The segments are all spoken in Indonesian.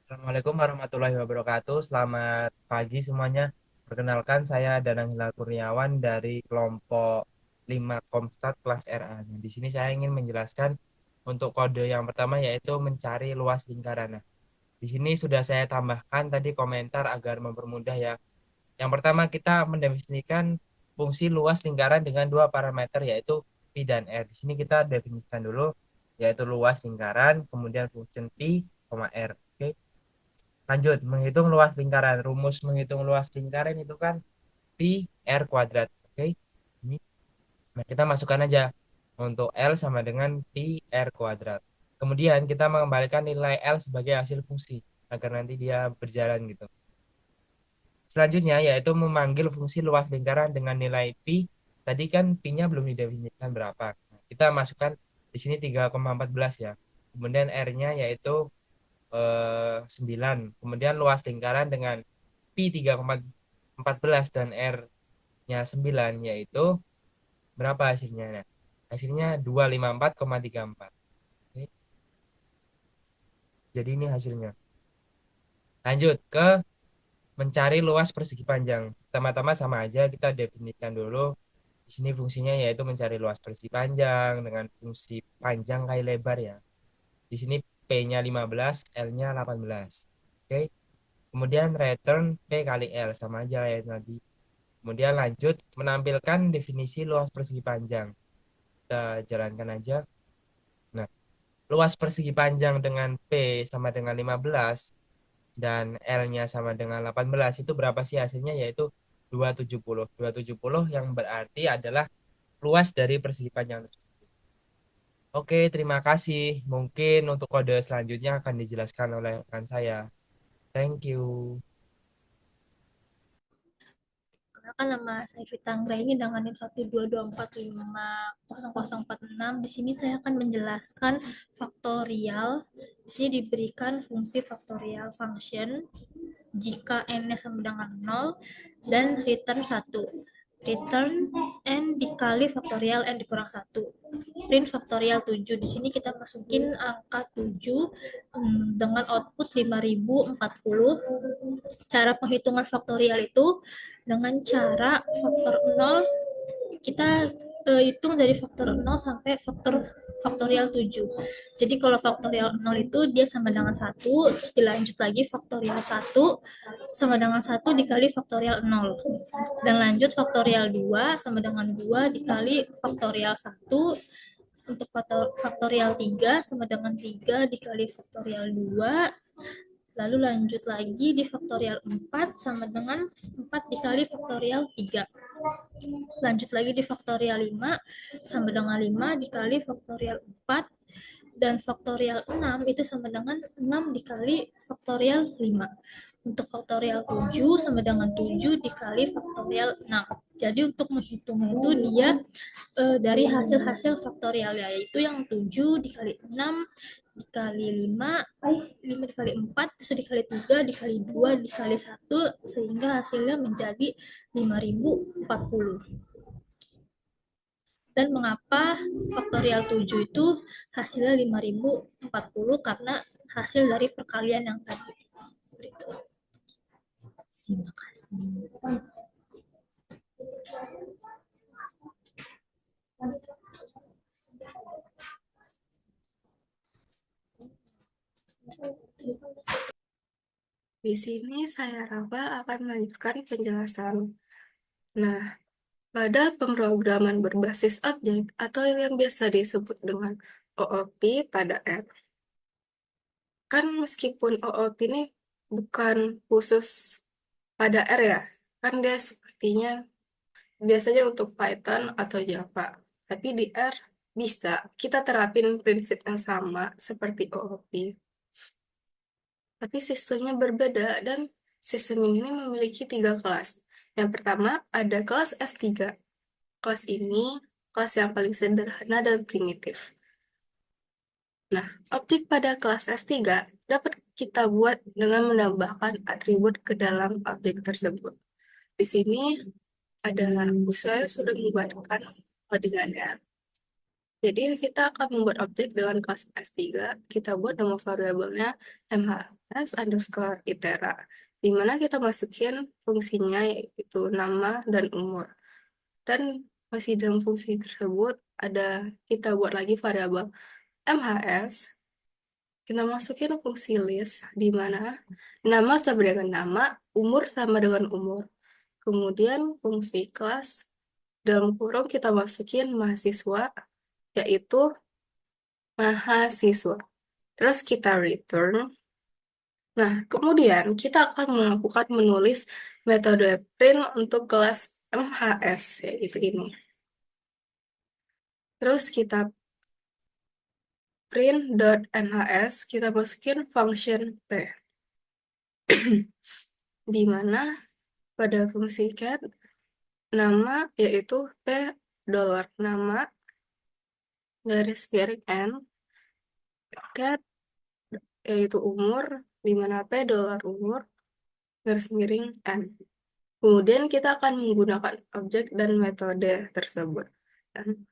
Assalamualaikum warahmatullahi wabarakatuh. Selamat pagi semuanya. Perkenalkan saya Danang Hilal Kurniawan dari kelompok 5 Komstat kelas RA. Nah, di sini saya ingin menjelaskan untuk kode yang pertama yaitu mencari luas lingkaran. Nah, di sini sudah saya tambahkan tadi komentar agar mempermudah ya. Yang pertama kita mendefinisikan fungsi luas lingkaran dengan dua parameter yaitu pi dan r. Di sini kita definisikan dulu yaitu luas lingkaran, kemudian fungsi pi, r. Oke. Lanjut, menghitung luas lingkaran. Rumus menghitung luas lingkaran itu kan pi r kuadrat. Oke. Ini. Nah, kita masukkan aja untuk L sama dengan pi r kuadrat. Kemudian kita mengembalikan nilai L sebagai hasil fungsi agar nanti dia berjalan gitu. Selanjutnya yaitu memanggil fungsi luas lingkaran dengan nilai pi. Tadi kan pi-nya belum didefinisikan berapa. Nah, kita masukkan di sini 3,14 ya. Kemudian R-nya yaitu 9. Kemudian luas lingkaran dengan pi 3,14 dan R-nya 9 yaitu berapa hasilnya? Nah, hasilnya 254,34. Oke, jadi ini hasilnya. Lanjut ke mencari luas persegi panjang. Pertama-tama sama aja kita definisikan dulu. Di sini fungsinya yaitu mencari luas persegi panjang dengan fungsi panjang kali lebar ya. Di sini P-nya 15, L-nya 18. Oke. Kemudian return P kali L sama aja ya tadi. Kemudian lanjut menampilkan definisi luas persegi panjang. Kita jalankan aja. Nah, luas persegi panjang dengan P sama dengan 15 dan L-nya sama dengan 18 itu berapa sih hasilnya? Yaitu 270. 270 yang berarti adalah luas dari persegi panjang tersebut. Oke, terima kasih. Mungkin untuk kode selanjutnya akan dijelaskan oleh rekan saya. Thank you. Perkenalkan, nama saya Vita Anggraini dengan NIM 122450046. Di sini saya akan menjelaskan faktorial. Di sini diberikan fungsi faktorial function jika n-nya sama dengan 0 dan return 1. Return n dikali faktorial n dikurang 1. Print faktorial 7. Di sini kita masukin angka 7 dengan output 5040. Cara penghitungan faktorial itu dengan cara faktor 0 kita hitung dari faktor 0 sampai faktorial 7. Jadi kalau faktorial 0 itu dia sama dengan 1, terus dilanjut lagi faktorial 1 sama dengan 1 dikali faktorial 0. Dan lanjut faktorial 2 sama dengan 2 dikali faktorial 1. Untuk faktorial 3 sama dengan 3 dikali faktorial 2. Lalu lanjut lagi di faktorial 4 sama dengan 4 dikali faktorial 3. Lanjut lagi di faktorial 5 sama dengan 5 dikali faktorial 4. Dan faktorial 6 itu sama dengan 6 dikali faktorial 5. Untuk faktorial 7 sama dengan 7 dikali faktorial 6. Jadi untuk menghitungnya itu dia dari hasil-hasil faktorial, yaitu yang 7 dikali 6 dikali 5, 5 dikali 4, terus dikali 3, dikali 2, dikali 1, sehingga hasilnya menjadi 5040. Dan mengapa faktorial 7 itu hasilnya 5040? Karena hasil dari perkalian yang tadi. Seperti itu. Terima kasih. Di sini saya Raba akan melanjutkan penjelasan. Nah, pada pemrograman berbasis objek atau yang biasa disebut dengan OOP pada R, kan meskipun OOP ini bukan khusus pada R ya, kan dia sepertinya biasanya untuk Python atau Java. Tapi di R bisa kita terapin prinsip yang sama seperti OOP. Tapi sistemnya berbeda dan sistem ini memiliki 3 kelas. Yang pertama ada kelas S3. Kelas ini kelas yang paling sederhana dan primitif. Nah, objek pada kelas S3 dapat kita buat dengan menambahkan atribut ke dalam objek tersebut. Di sini ada saya sudah membuatkan codingannya. Jadi kita akan membuat objek dengan kelas S3. Kita buat nama variabelnya mhs underscore itera, di mana kita masukin fungsinya yaitu nama dan umur. Dan masih dalam fungsi tersebut kita buat lagi variabel mhs. Kita masukin fungsi list, di mana nama sama dengan nama, umur sama dengan umur. Kemudian fungsi kelas, dalam kurung kita masukin mahasiswa, yaitu mahasiswa. Terus kita return. Nah, kemudian kita akan melakukan menulis metode print untuk kelas MHS, yaitu ini. Terus kita print.nhs, kita masukin function p, di mana pada fungsi cat nama yaitu p dolar nama garis miring n, cat yaitu umur, di mana p dolar umur garis miring n. Kemudian kita akan menggunakan objek dan metode tersebut. Dan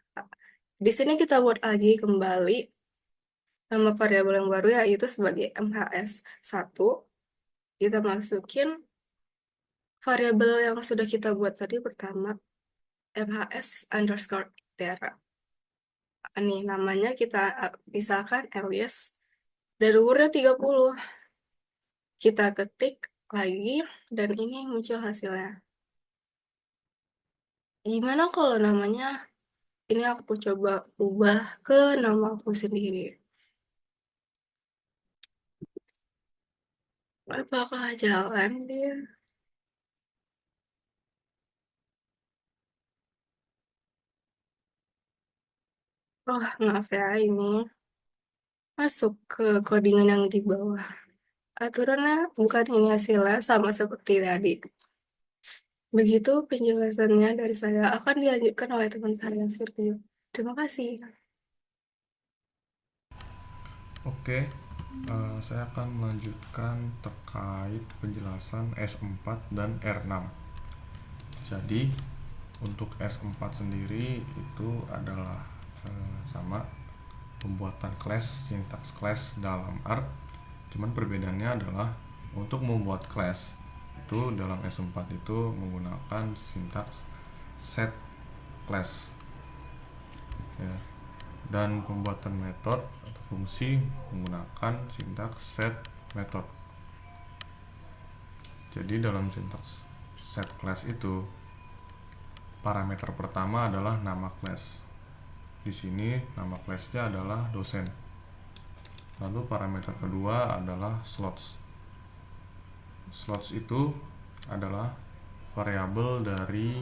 di sini kita buat lagi kembali nama variabel yang baru yaitu sebagai mhs1. Kita masukin variabel yang sudah kita buat tadi pertama, mhs underscore itera. Ini namanya kita misalkan alias dan umurnya 30. Kita ketik lagi dan ini muncul hasilnya. Gimana kalau namanya ini aku coba ubah ke nama aku sendiri. Apakah jalan dia? Oh, maaf ya, ini masuk ke codingan yang di bawah. Aturannya bukan ini hasilnya, sama seperti tadi. Begitu penjelasannya dari saya, akan dilanjutkan oleh teman saya, Sergio. Terima kasih. Oke, saya akan melanjutkan terkait penjelasan S4 dan R6. Jadi, untuk S4 sendiri itu adalah sama pembuatan class, sintaks class dalam R. Cuman perbedaannya adalah untuk membuat class itu dalam S4 itu menggunakan sintaks set class. Ya. Dan pembuatan metode atau fungsi menggunakan sintaks set method. Jadi dalam sintaks set class itu parameter pertama adalah nama class. Di sini nama classnya adalah dosen. Lalu parameter kedua adalah slots. Slots itu adalah variabel dari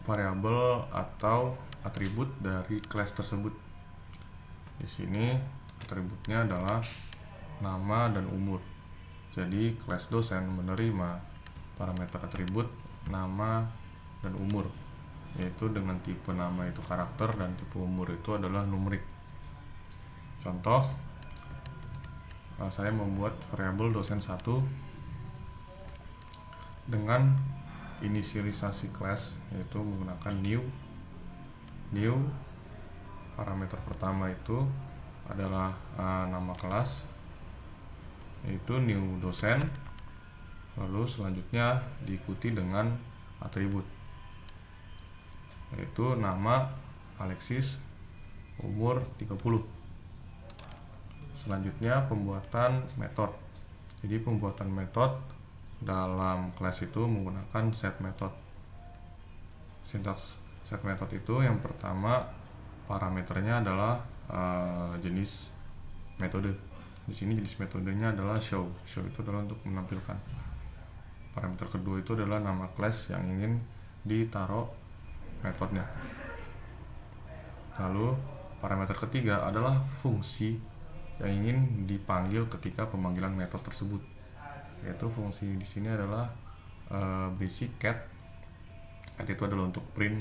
variabel atau atribut dari kelas tersebut. Di sini atributnya adalah nama dan umur. Jadi kelas dosen menerima parameter atribut nama dan umur, yaitu dengan tipe nama itu karakter dan tipe umur itu adalah numerik. Contoh, saya membuat variabel dosen 1 dengan inisialisasi kelas yaitu menggunakan new parameter pertama itu adalah nama kelas yaitu new dosen, lalu selanjutnya diikuti dengan atribut yaitu nama Alexis, umur 30. Selanjutnya pembuatan metode. Jadi pembuatan metode dalam kelas itu menggunakan set method. Sintaks set method itu yang pertama parameternya adalah jenis metode. Di sini jenis metodenya adalah show. Show itu adalah untuk menampilkan. Parameter kedua itu adalah nama kelas yang ingin ditaruh metodenya. Lalu parameter ketiga adalah fungsi yang ingin dipanggil ketika pemanggilan metode tersebut. Yaitu fungsi di sini adalah basic cat. Cat itu adalah untuk print,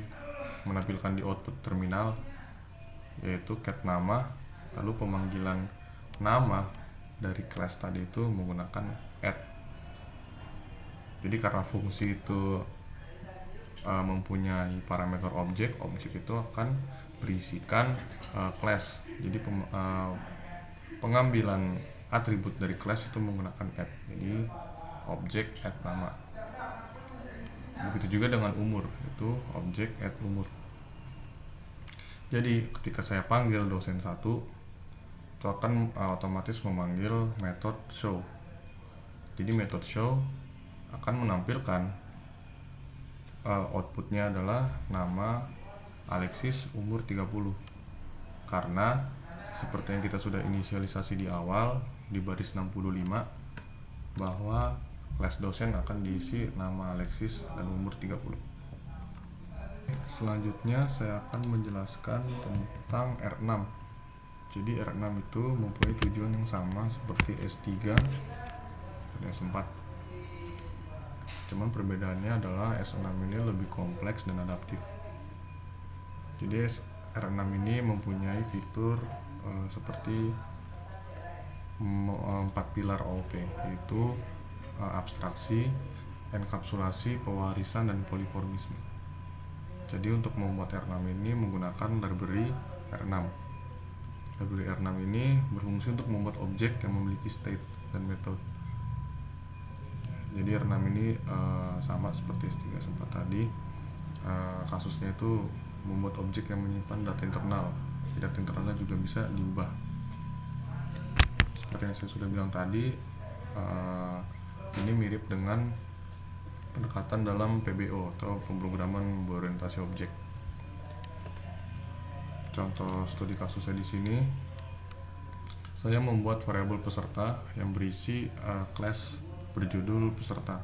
menampilkan di output terminal, yaitu cat nama. Lalu pemanggilan nama dari kelas tadi itu menggunakan add. Jadi karena fungsi itu mempunyai parameter objek, objek itu akan berisikan class. Jadi pengambilan atribut dari class itu menggunakan add. Jadi objek add nama. Begitu juga dengan umur, itu objek add umur. Jadi ketika saya panggil dosen 1, itu akan otomatis memanggil method show. Jadi method show akan menampilkan outputnya adalah nama Alexis umur 30, karena seperti yang kita sudah inisialisasi di awal di baris 65 bahwa kelas dosen akan diisi nama Alexis dan umur 30. Selanjutnya saya akan menjelaskan tentang R6. Jadi R6 itu mempunyai tujuan yang sama seperti S3 dan S4. Cuman perbedaannya adalah S6 ini lebih kompleks dan adaptif. Jadi R6 ini mempunyai fitur seperti 4 pilar OOP, yaitu abstraksi, enkapsulasi, pewarisan, dan polimorfisme. Jadi untuk membuat R6 ini menggunakan library R6. Library R6 ini berfungsi untuk membuat objek yang memiliki state dan method. Jadi R6 ini sama seperti S3 sempat tadi, kasusnya itu membuat objek yang menyimpan data internal. Data internalnya juga bisa diubah. Seperti yang saya sudah bilang tadi, ini mirip dengan pendekatan dalam PBO atau pemrograman berorientasi objek. Contoh studi kasusnya di sini, saya membuat variabel peserta yang berisi kelas berjudul peserta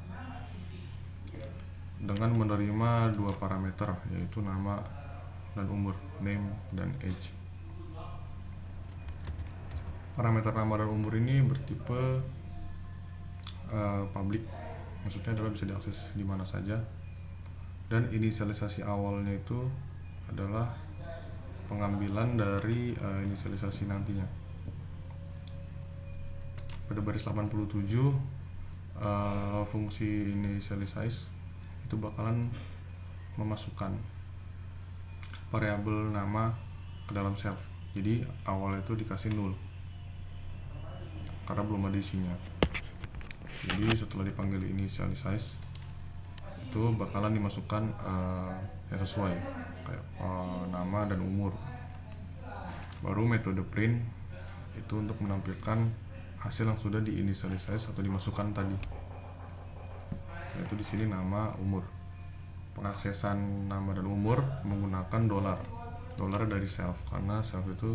dengan menerima 2 parameter, yaitu nama dan umur, name dan age. Parameter nama dan umur ini bertipe public, maksudnya adalah bisa diakses di mana saja, dan inisialisasi awalnya itu adalah pengambilan dari inisialisasi nantinya. Pada baris 87 fungsi initialize itu bakalan memasukkan variabel nama ke dalam self. Jadi awal itu dikasih null karena belum ada isinya. Jadi setelah dipanggil initialize itu bakalan dimasukkan yang sesuai kayak nama dan umur. Baru metode print itu untuk menampilkan hasil yang sudah diinitialize atau dimasukkan tadi. Yaitu di sini nama, umur. Pengaksesan nama dan umur menggunakan $. Dolar dari self karena self itu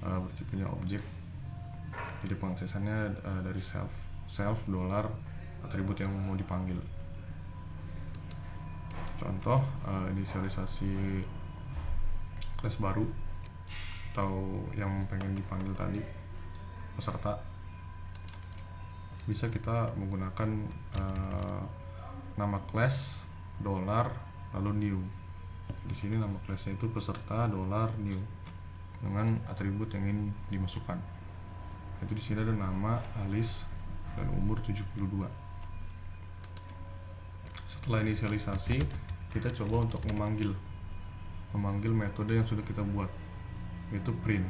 bertipenya objek. Jadi pengaksesannya dari self $, atribut yang mau dipanggil. Contoh inisialisasi kelas baru atau yang pengen dipanggil tadi peserta, bisa kita menggunakan nama kelas $, lalu new. Di sini nama kelasnya itu peserta $new dengan atribut yang ingin dimasukkan. Itu di sini ada nama Alice dan umur 72. Setelah inisialisasi, kita coba untuk memanggil metode yang sudah kita buat, yaitu print.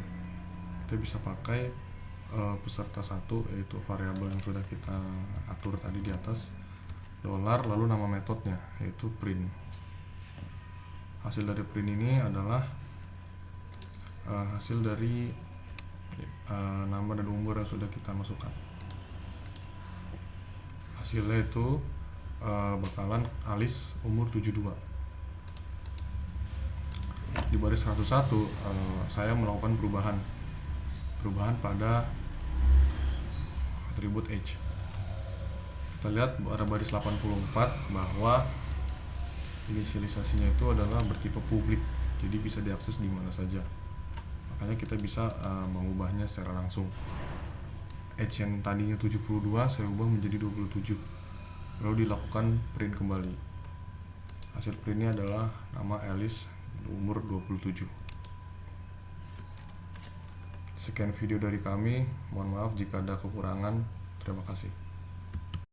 Kita bisa pakai peserta 1, yaitu variabel yang sudah kita atur tadi di atas, $, lalu nama metodenya yaitu print. Hasil dari print ini adalah hasil dari nama dan umur yang sudah kita masukkan. Hasilnya itu bakalan Alice umur 72. Di baris 101 saya melakukan perubahan pada atribut age. Kita lihat pada baris 84 bahwa inisialisasinya itu adalah bertipe publik, jadi bisa diakses di mana saja. Makanya kita bisa mengubahnya secara langsung. Age yang tadinya 72 saya ubah menjadi 27, lalu dilakukan print kembali. Hasil printnya adalah nama Alice, umur 27. Sekian video dari kami, mohon maaf jika ada kekurangan. Terima kasih.